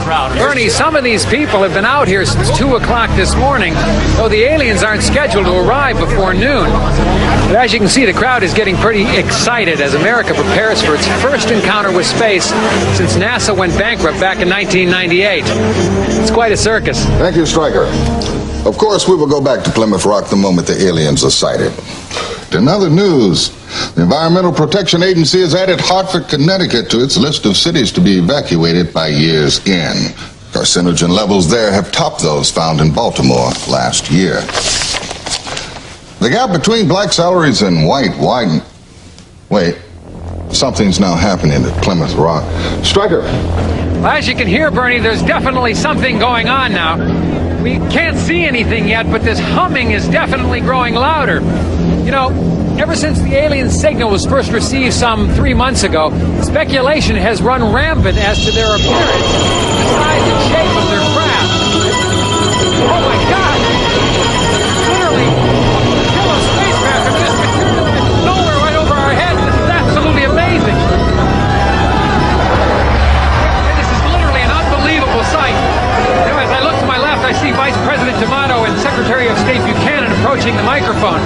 Bernie, some of these people have been out here since 2 o'clock this morning, though the aliens aren't scheduled to arrive before noon. But as you can see, the crowd is getting pretty excited as America prepares for its first encounter with space since NASA went bankrupt back in 1998. It's quite a circus. Thank you, Stryker. Of course, we will go back to Plymouth Rock the moment the aliens are sighted. In other news, the Environmental Protection Agency has added Hartford, Connecticut to its list of cities to be evacuated by year's end. Carcinogen levels there have topped those found in Baltimore last year. The gap between black salaries and white widened. Wait, something's now happening at Plymouth Rock. Stryker. Well, as you can hear, Bernie, there's definitely something going on now. We can't see anything yet, but this humming is definitely growing louder. You know, ever since the alien signal was first received some 3 months ago, speculation has run rampant as to their appearance, the size and shape of their craft. Oh my God! Literally, a killer spacecraft of this material is nowhere right over our heads. This is absolutely amazing. This is literally an unbelievable sight. You know, as I look to my left, I see Vice President D'Amato and Secretary of State Buchanan approaching the microphone.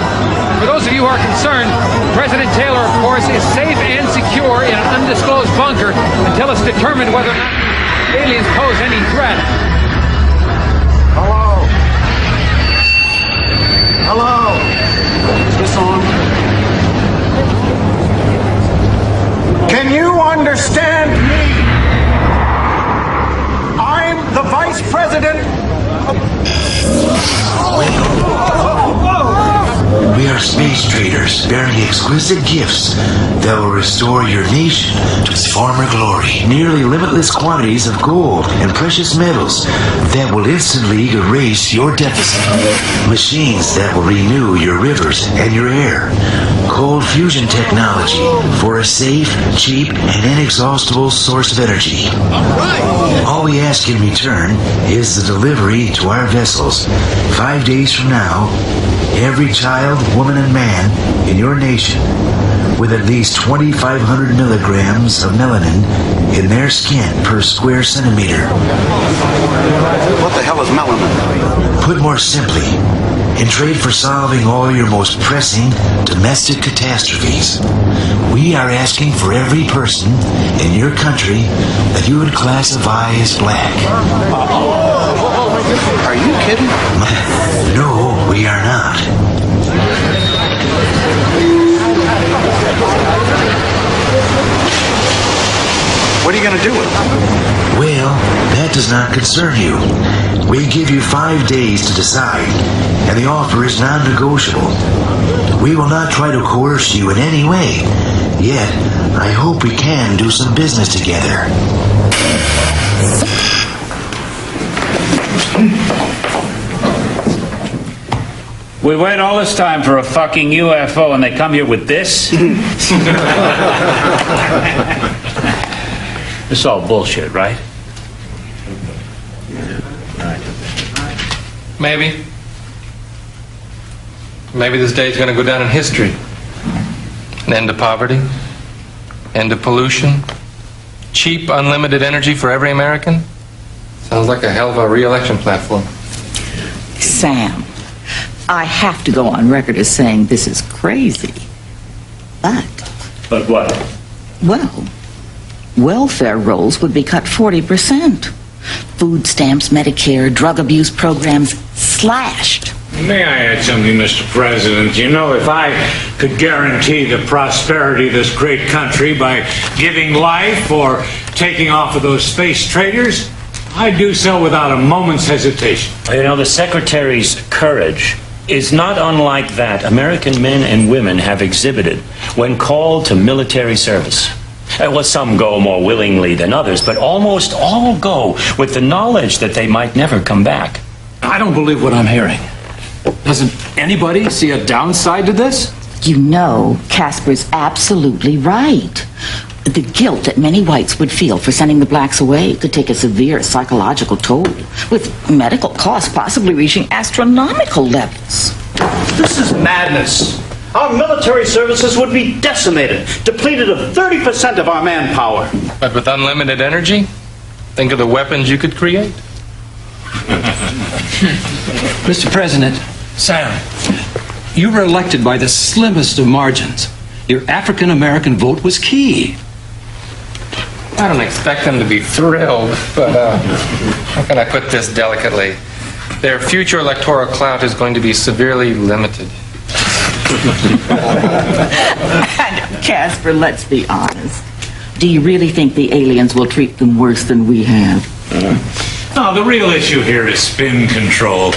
For those of you who are concerned, President Taylor, of course, is safe and secure in an undisclosed bunker until it's determined whether or not aliens pose any threat. Hello? Hello? Is this on? Can you understand me? I'm the Vice President of... We are space traders bearing exquisite gifts that will restore your nation to its former glory. Nearly limitless quantities of gold and precious metals that will instantly erase your deficit. Machines that will renew your rivers and your air. Cold fusion technology for a safe, cheap, and inexhaustible source of energy. All we ask in return is the delivery to our vessels 5 days from now. Every child, woman, and man in your nation with at least 2,500 milligrams of melanin in their skin per square centimeter. What the hell is melanin? Put more simply, in trade for solving all your most pressing domestic catastrophes, we are asking for every person in your country that you would classify as black. Are you kidding? No, we are not. What are you going to do with it? Well, that does not concern you. We give you 5 days to decide, and the offer is non-negotiable. We will not try to coerce you in any way. Yet, I hope we can do some business together. We wait all this time for a fucking UFO and they come here with this? It's all bullshit, right? Maybe. Maybe this day's going to go down in history. An end to poverty, end to pollution, cheap, unlimited energy for every American. Sounds like a hell of a re-election platform. Sam, I have to go on record as saying this is crazy. But what? Well, welfare rolls would be cut 40%. Food stamps, Medicare, drug abuse programs slashed. May I add something, Mr. President? You know, if I could guarantee the prosperity of this great country by giving life or taking off of those space traders, I'd do so without a moment's hesitation. You know, the Secretary's courage is not unlike that American men and women have exhibited when called to military service. Well, some go more willingly than others, but almost all go with the knowledge that they might never come back. I don't believe what I'm hearing. Doesn't anybody see a downside to this? You know, Casper's absolutely right. The guilt that many whites would feel for sending the blacks away could take a severe psychological toll, with medical costs possibly reaching astronomical levels. This is madness. Our military services would be decimated, depleted of 30% of our manpower. But with unlimited energy, Think of the weapons you could create. Mr. President, Sam, you were elected by the slimmest of margins. Your African American vote was key. I don't expect them to be thrilled, but how can I put this delicately? Their future electoral clout is going to be severely limited. And Casper, let's be honest. Do you really think the aliens will treat them worse than we have? No, the real issue here is spin control.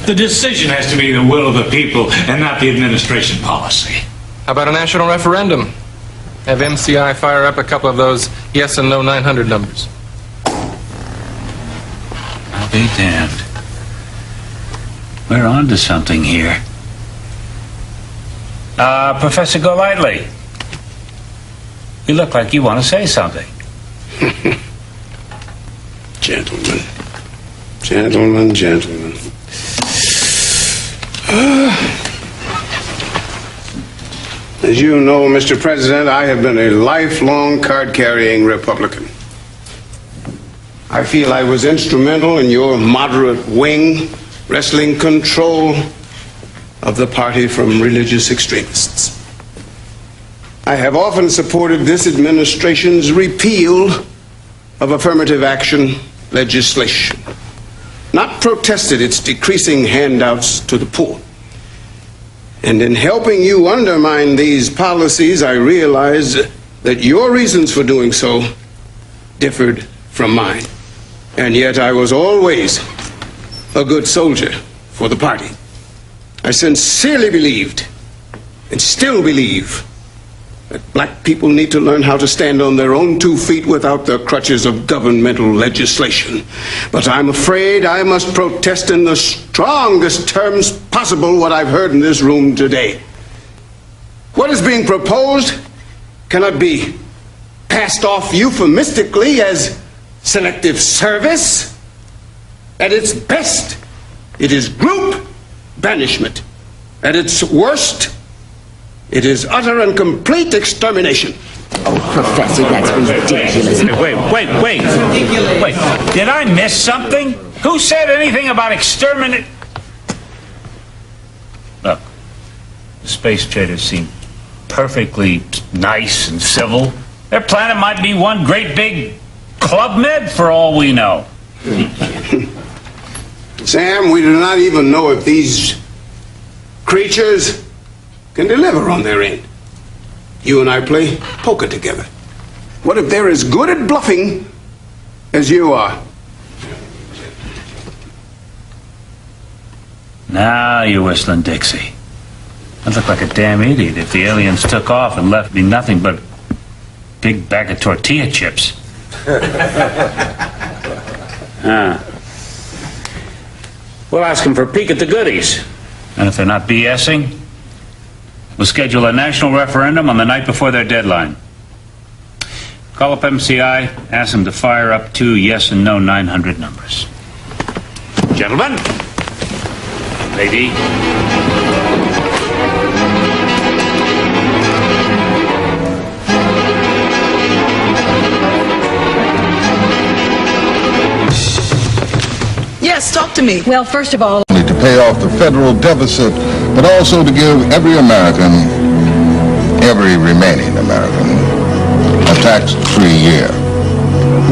The decision has to be the will of the people and not the administration policy. How about a national referendum? Have MCI fire up a couple of those yes and no 900 numbers. I'll be damned. We're on to something here. Professor Golightly, you look like you want to say something. Gentlemen. Gentlemen, gentlemen. As you know, Mr. President, I have been a lifelong card-carrying Republican. I feel I was instrumental in your moderate wing wresting control of the party from religious extremists. I have often supported this administration's repeal of affirmative action legislation, not protested its decreasing handouts to the poor. And in helping you undermine these policies, I realized that your reasons for doing so differed from mine. And yet I was always a good soldier for the party. I sincerely believed, and still believe, that black people need to learn how to stand on their own 2 feet without the crutches of governmental legislation. But I'm afraid I must protest in the strongest terms possible what I've heard in this room today. What is being proposed cannot be passed off euphemistically as selective service. At its best, it is group banishment. At its worst, it is utter and complete extermination. Oh, Professor, that's ridiculous. Wait. Did I miss something? Who said anything about exterminate? Look, the space traders seem perfectly nice and civil. Their planet might be one great big Club Med for all we know. Sam, we do not even know if these creatures can deliver on their end. You and I play poker together. What if they're as good at bluffing as you are? Now you're whistling Dixie. I'd look like a damn idiot if the aliens took off and left me nothing but a big bag of tortilla chips. We'll ask them for a peek at the goodies. And if they're not BSing, we'll schedule a national referendum on the night before their deadline. Call up MCI, ask them to fire up 2 yes and no 900 numbers. Gentlemen, lady. Yes, talk to me. Well, first of all, to pay off the federal deficit, but also to give every American, every remaining American, a tax-free year.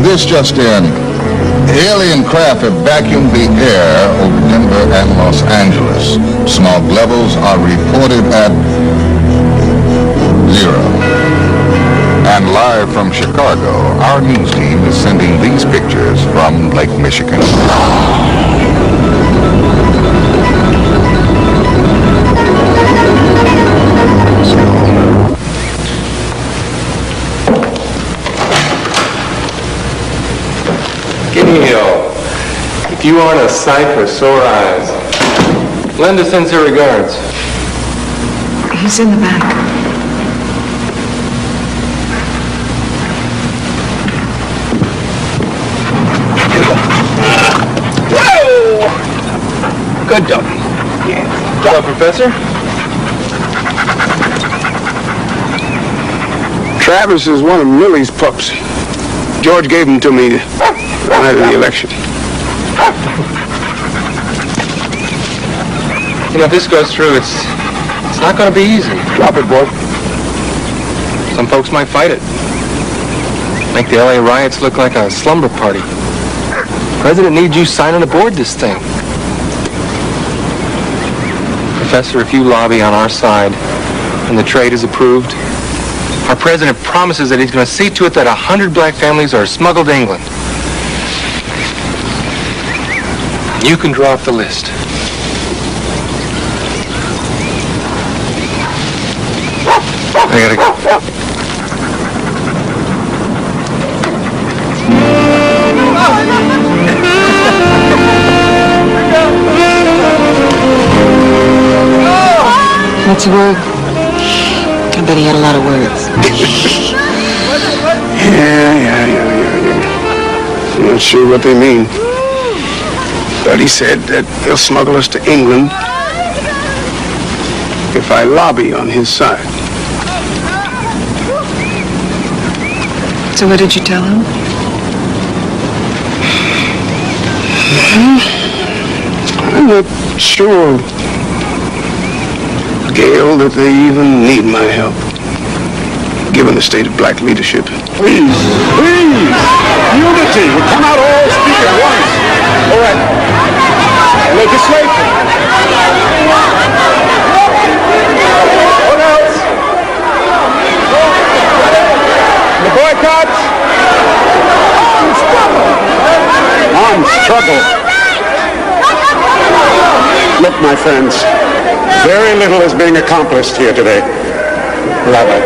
This just in, alien craft have vacuumed the air over Denver and Los Angeles. Smog levels are reported at 0. And live from Chicago, our news team is sending these pictures from Lake Michigan. Hill, if you aren't a sight for sore eyes, Linda sends her regards. He's in the back. Good dog. Hello, Professor. Travis is one of Millie's pups. George gave him to me the night of the election. You know, if this goes through, it's not going to be easy. Drop it, boy. Some folks might fight it. Make the LA riots look like a slumber party. The president needs you signing aboard this thing. Professor, if you lobby on our side and the trade is approved, our president promises that he's going to see to it that 100 black families are smuggled to England. You can draw up the list. I gotta go. What's the word? I bet he had a lot of words. Yeah. I'm not sure what they mean. But he said that they'll smuggle us to England if I lobby on his side. So what did you tell him? I'm not sure, Gail, that they even need my help, given the state of black leadership. Please, unity. We cannot all speak at once. All right. Legislation. What else? The boycotts. On struggle. Look, my friends, Very little is being accomplished here today. Rabbi.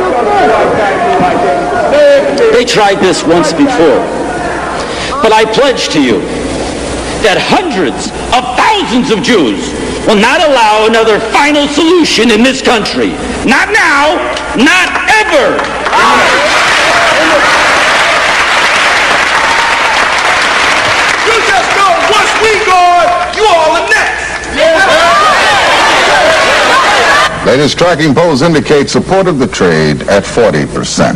They tried this once before. But I pledge to you that hundreds of thousands of Jews will not allow another final solution in this country. Not now, not ever. You just know once we gone, you all are next. Latest tracking polls indicate support of the trade at 40%.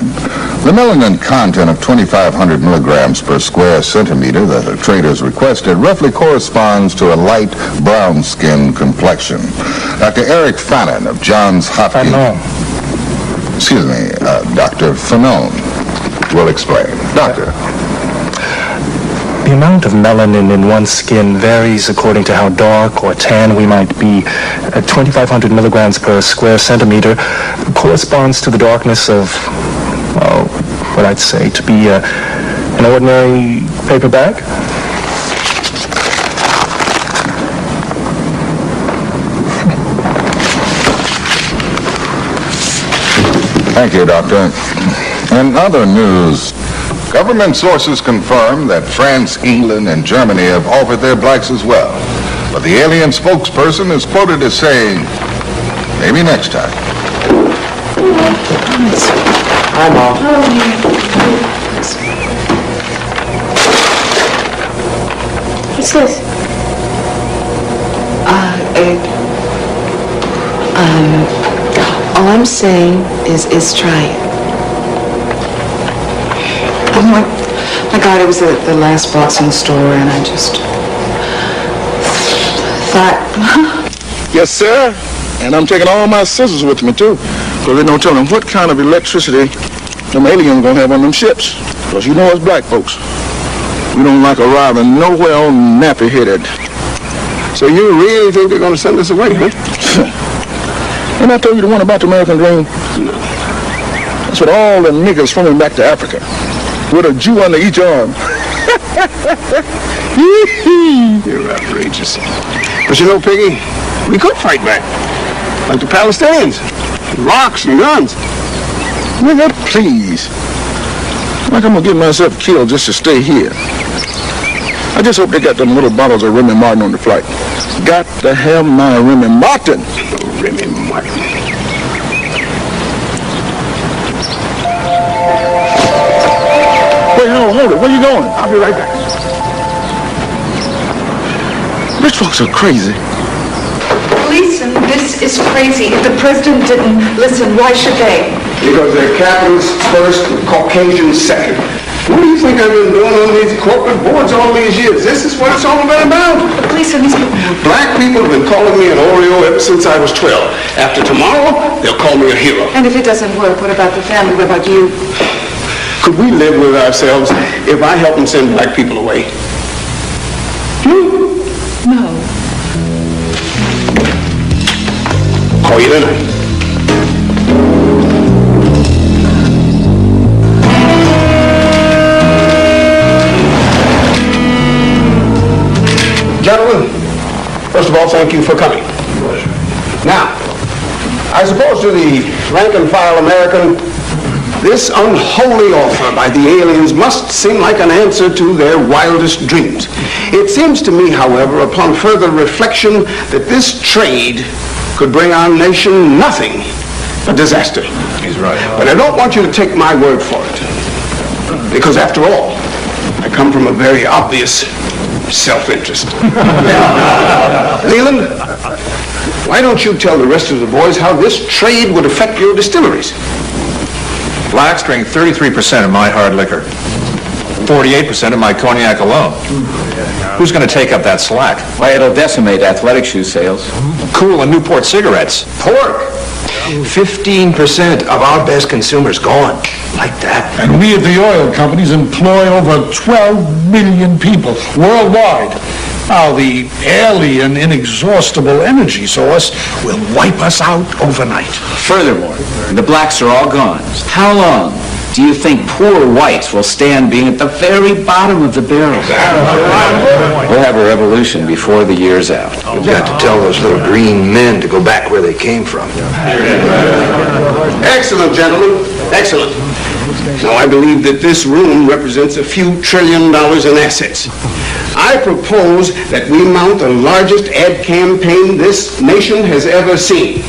The melanin content of 2,500 milligrams per square centimeter that the traders requested roughly corresponds to a light brown skin complexion. Dr. Eric Fannin of Johns Hopkins... Dr. Fanon will explain. Doctor. The amount of melanin in one's skin varies according to how dark or tan we might be. 2,500 milligrams per square centimeter corresponds to the darkness of, what I'd say to be an ordinary paper bag. Thank you, Doctor. In other news, government sources confirm that France, England, and Germany have offered their blacks as well. But the alien spokesperson is quoted as saying, maybe next time. Hi, Mom. What's this? All I'm saying is try it. Oh my God, it was the last box in the store, and I just thought... Yes, sir. And I'm taking all my scissors with me, too. Because they don't tell them what kind of electricity them aliens gonna have on them ships. Because you know us black folks, we don't like arriving nowhere on nappy-headed. So you really think they're going to send us away, huh? And I told you the one about the American dream? That's what all the niggas swimming back to Africa, with a Jew under each arm. You're outrageous. But you know, Piggy, we could fight back. Like the Palestinians. Rocks and guns. Nigga, please. Like I'm gonna get myself killed just to stay here. I just hope they got them little bottles of Remy Martin on the flight. Got to have my Remy Martin. Remy Martin. Wait, hold it. Where you going? I'll be right back. Rich folks are crazy. Listen, this is crazy. If the president didn't listen, why should they? Because they're capitalists first and Caucasians second. What do you think I've been doing on these corporate boards all these years? This is what it's all been about. Please, these people. Black people have been calling me an Oreo ever since I was 12. After tomorrow, they'll call me a hero. And if it doesn't work, what about the family? What about you? Could we live with ourselves if I help them send black people away? No. Call you tonight. Gentlemen, first of all, thank you for coming. Now, I suppose to the rank and file American, this unholy offer by the aliens must seem like an answer to their wildest dreams. It seems to me, however, upon further reflection, that this trade could bring our nation nothing but disaster. He's right. But I don't want you to take my word for it. Because after all, I come from a very obvious self-interest. Leland, why don't you tell the rest of the boys how this trade would affect your distilleries? Blacks drink 33% of my hard liquor, 48% of my cognac alone. Who's going to take up that slack? Why, it'll decimate athletic shoe sales. Cool and Newport cigarettes. Pork! 15% of our best consumers gone. Like that. And we at the oil companies employ over 12 million people worldwide. Now, the alien, inexhaustible energy source will wipe us out overnight. Furthermore, the blacks are all gone. How long do you think poor whites will stand being at the very bottom of the barrel? We'll have a revolution before the year's out. We've got to tell those little green men to go back where they came from. Excellent, gentlemen. Excellent. Now, I believe that this room represents a few $1 trillion in assets. I propose that we mount the largest ad campaign this nation has ever seen.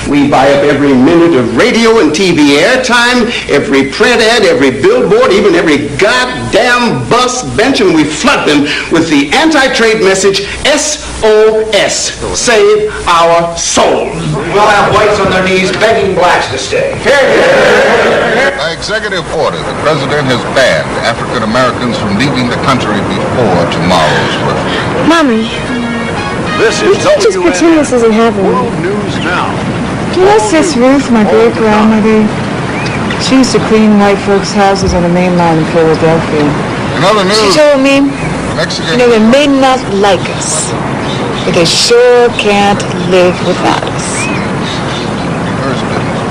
We buy up every minute of radio and TV airtime, every print ad, every billboard, even every goddamn bus bench, and we flood them with the anti-trade message, SOS, save our soul. We'll have whites on their knees begging blacks to stay. By executive order, the president has banned African Americans from leaving the country before tomorrow's referendum. Mommy, This we is can't just pretend this isn't happening. World News Now. You know Sis Ruth, my great-grandmother? She used to clean white folks' houses on the main line in Philadelphia. In other news, She told me, Mexican... they may not like us, but they sure can't live without us.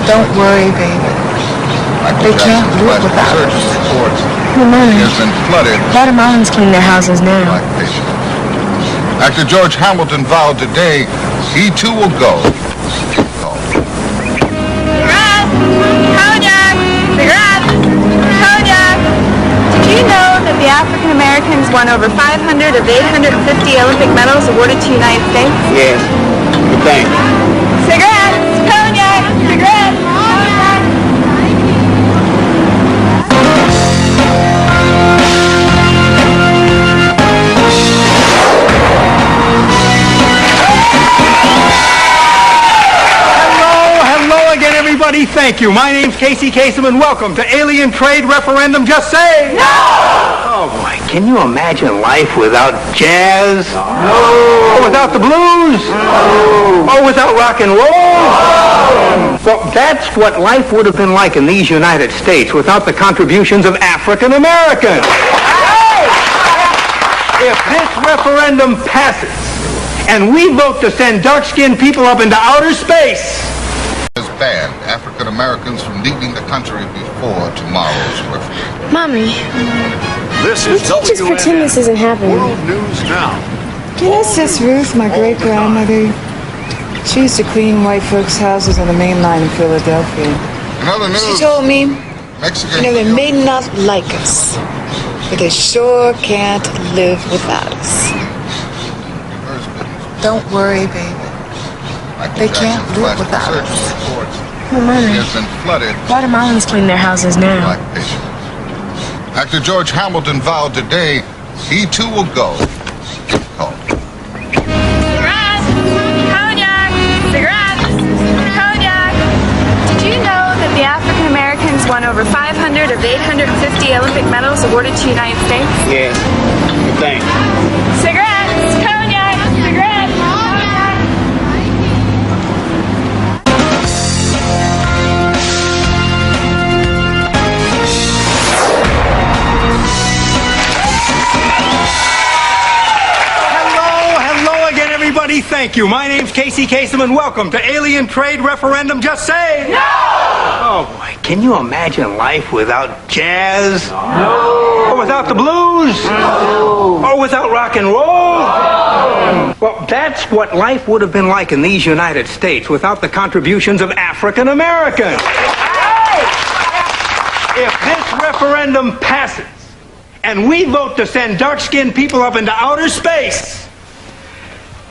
Don't worry, baby. They can't live without us. Has been flooded. Guatemalans clean their houses now. Actor George Hamilton vowed today he too will go. Did you know that the African Americans won over 500 of the 850 Olympic medals awarded to the United States? Yes. Good thing. Cigarettes, cognac, cigarettes, cognac. Hello again, everybody. Thank you. My name's Casey Kasem, and welcome to Alien Trade Referendum. Just say no! Oh, boy. Can you imagine life without jazz? No! Or without the blues? No! Or without rock and roll? No! Well, that's what life would have been like in these United States without the contributions of African Americans. If this referendum passes, and we vote to send dark-skinned people up into outer space, has banned African Americans from leaving the country before tomorrow's referendum. Mommy, This we is can't just pretend this isn't happening. World News Now. You know Sis Ruth, my great-grandmother? She used to clean white folks' houses on the main line in Philadelphia. In other news, She told me, Mexican... they may not like us, but they sure can't live without us. Don't worry, baby. They can't live without us. Has been flooded. Guatemalans clean their houses now. Actor George Hamilton vowed today he too will go. Cigarettes, cognac, cigarettes, cognac. Did you know that the African Americans won over 500 of of 850 Olympic medals awarded to the United States? Yeah. Thanks. Cigarettes! Cognac! Cigarettes! Hello again, everybody. Thank you. My name's Casey Kasem, and welcome to Alien Trade Referendum. Just say no! Oh, boy. Can you imagine life without jazz? No. Or without the blues? No. Or without rock and roll? No. Well, that's what life would have been like in these United States without the contributions of African Americans. If this referendum passes, and we vote to send dark-skinned people up into outer space,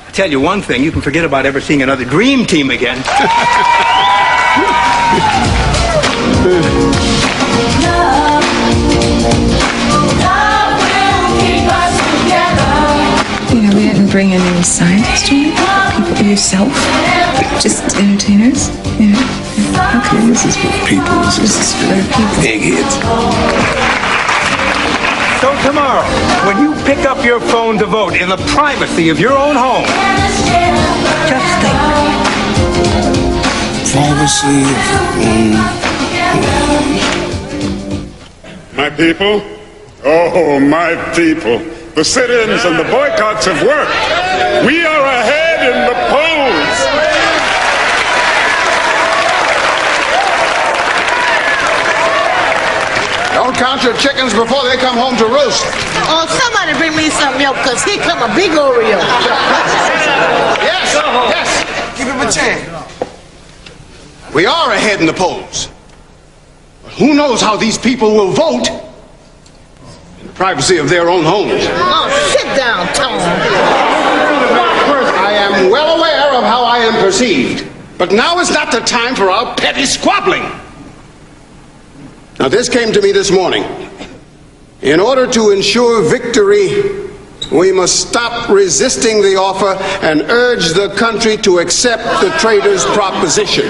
I'll tell you one thing, you can forget about ever seeing another dream team again. You know, we didn't bring any scientists to it. People, yourself, just entertainers. You know. Okay, this is for people. This is for people. Eggheads. So tomorrow, when you pick up your phone to vote in the privacy of your own home, just think. Privacy of your My people, oh, my people, the sit-ins and the boycotts have worked. We are ahead in the polls. Don't count your chickens before they come home to roost. Oh, somebody bring me some milk, because here come a big Oreo. Yes, yes. Give him a chance. We are ahead in the polls. But who knows how these people will vote in the privacy of their own homes. Oh, sit down, Tom. I am well aware of how I am perceived. But now is not the time for our petty squabbling. Now, this came to me this morning. In order to ensure victory, we must stop resisting the offer and urge the country to accept the traitors' proposition.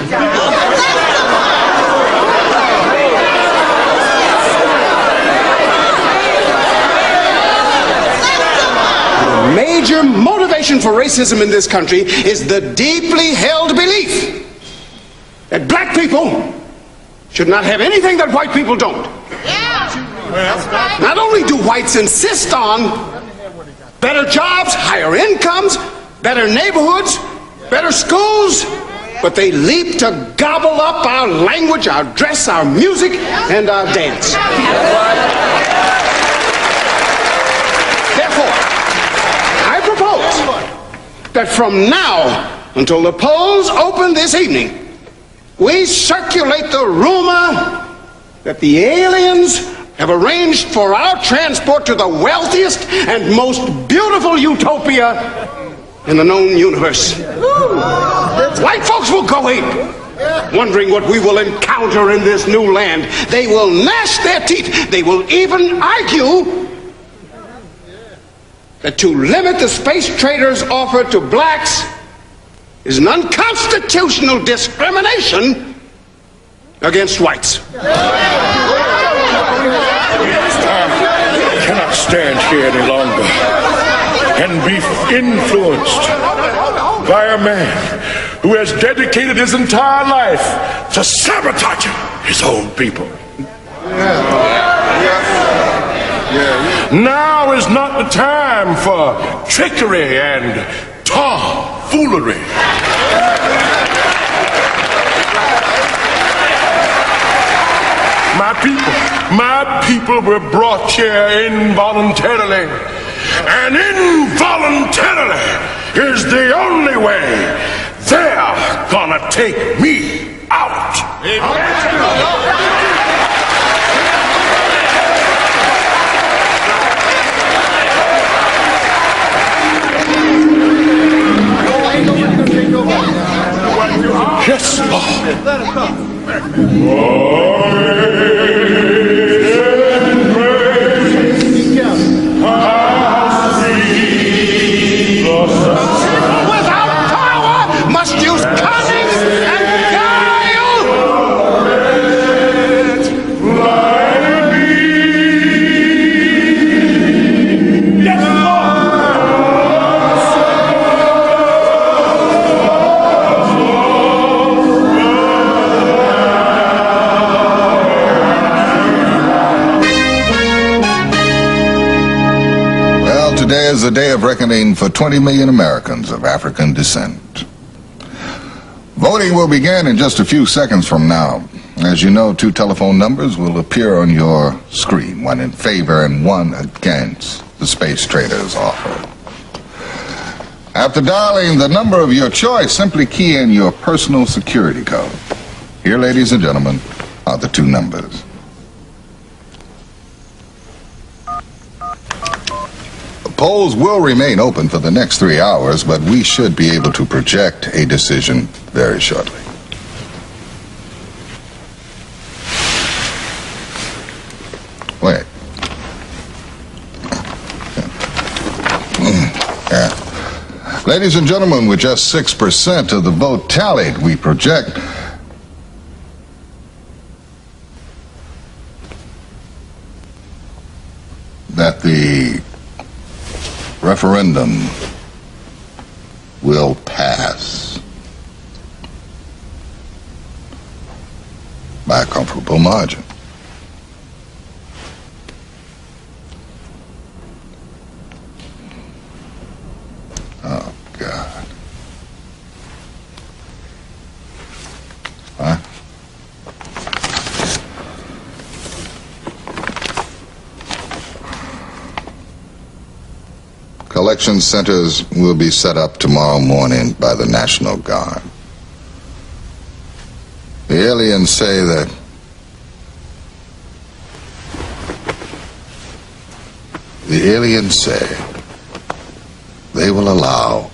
The major motivation for racism in this country is the deeply held belief that black people should not have anything that white people don't. Not only do whites insist on better jobs, higher incomes, better neighborhoods, better schools, but they leap to gobble up our language, our dress, our music, and our dance. Therefore, I propose that from now until the polls open this evening, we circulate the rumor that the aliens have arranged for our transport to the wealthiest and most beautiful utopia in the known universe. White folks will go ape, wondering what we will encounter in this new land. They will gnash their teeth. They will even argue that to limit the space traders' offer to blacks is an unconstitutional discrimination against whites. I cannot stand here any longer and be influenced by a man who has dedicated his entire life to sabotaging his own people. Now is not the time for trickery and tomfoolery. My people were brought here involuntarily, and involuntarily is the only way they're gonna take me out. Yes, Without power, must use cunning and guile. is a day of reckoning for 20 million Americans of African descent. Voting will begin in just a few seconds from now. As you know, 2 telephone numbers will appear on your screen, one in favor and one against the Space Traders offer. After dialing the number of your choice, simply key in your personal security code. Here, ladies and gentlemen, are the 2 numbers. The polls will remain open for the next 3 hours, but we should be able to project a decision very shortly. Wait. Yeah. Ladies and gentlemen, with just 6% of the vote tallied, we project that the referendum will pass by a comfortable margin. Oh, God. Huh? Collection centers will be set up tomorrow morning by the National Guard. The aliens say that they will allow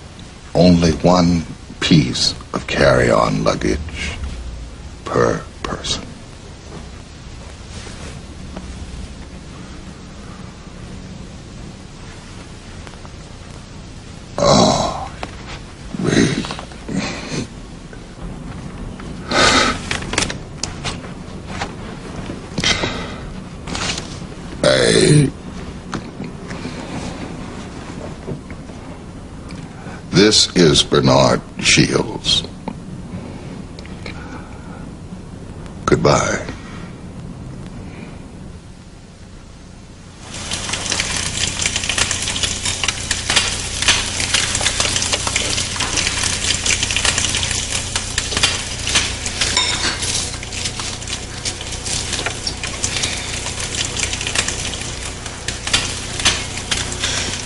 only 1 piece of carry-on luggage per person. Oh, This is Bernard Shields. Goodbye.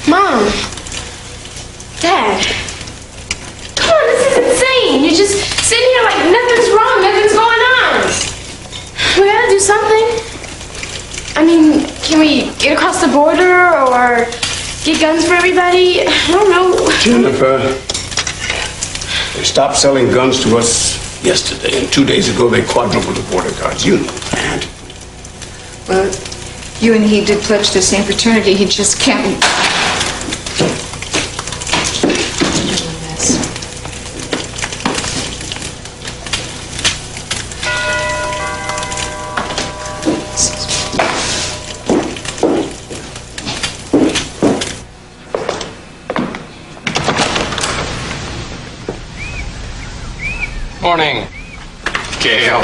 Mom! Dad! Come on, this is insane! You're just sitting here like nothing's wrong, nothing's going on! We gotta do something. I mean, can we get across the border or get guns for everybody? I don't know. Jennifer, they stopped selling guns to us yesterday, and 2 days ago they quadrupled the border guards. You know that. Well, you and he did pledge the same fraternity. He just can't. Morning, Gail.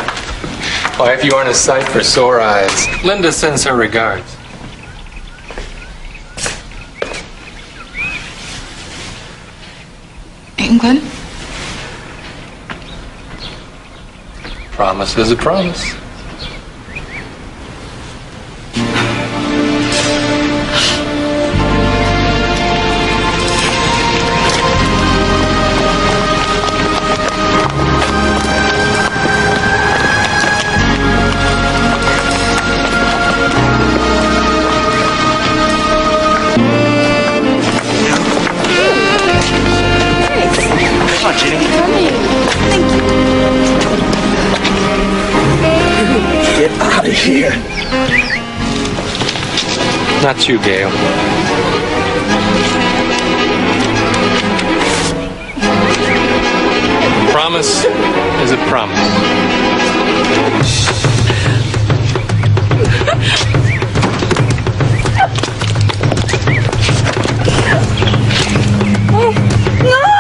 Why, if you aren't a sight for sore eyes, Linda sends her regards. England? Promise is a promise. Get out of here. Not you, Gail. A promise is a promise. No!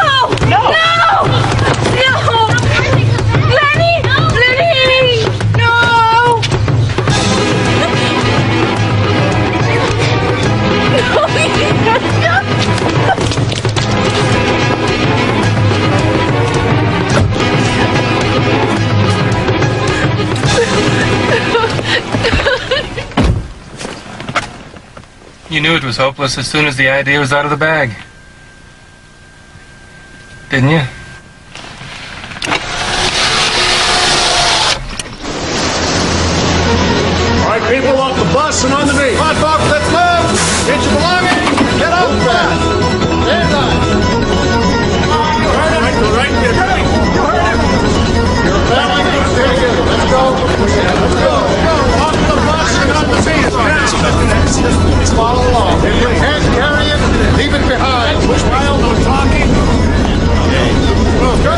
You knew it was hopeless as soon as the idea was out of the bag. Didn't you? All right, people, off the bus and on the knee. Come on, folks, let's move. Get your belongings. Get off the bus. Stand on. You heard him. Right, you heard him. You heard him. You're family. Stay here. Let's go. Let's go. Off the bus and on the seat. Now. Follow along. Hand carry it. Leave it behind. Push wild. No talking. Move, go.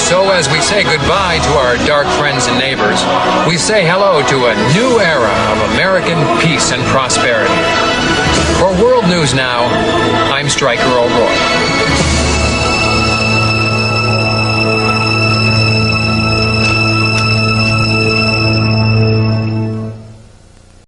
So as we say goodbye to our dark friends and neighbors, we say hello to a new era of American peace and prosperity. For World News Now, I'm Stryker O'Rourke.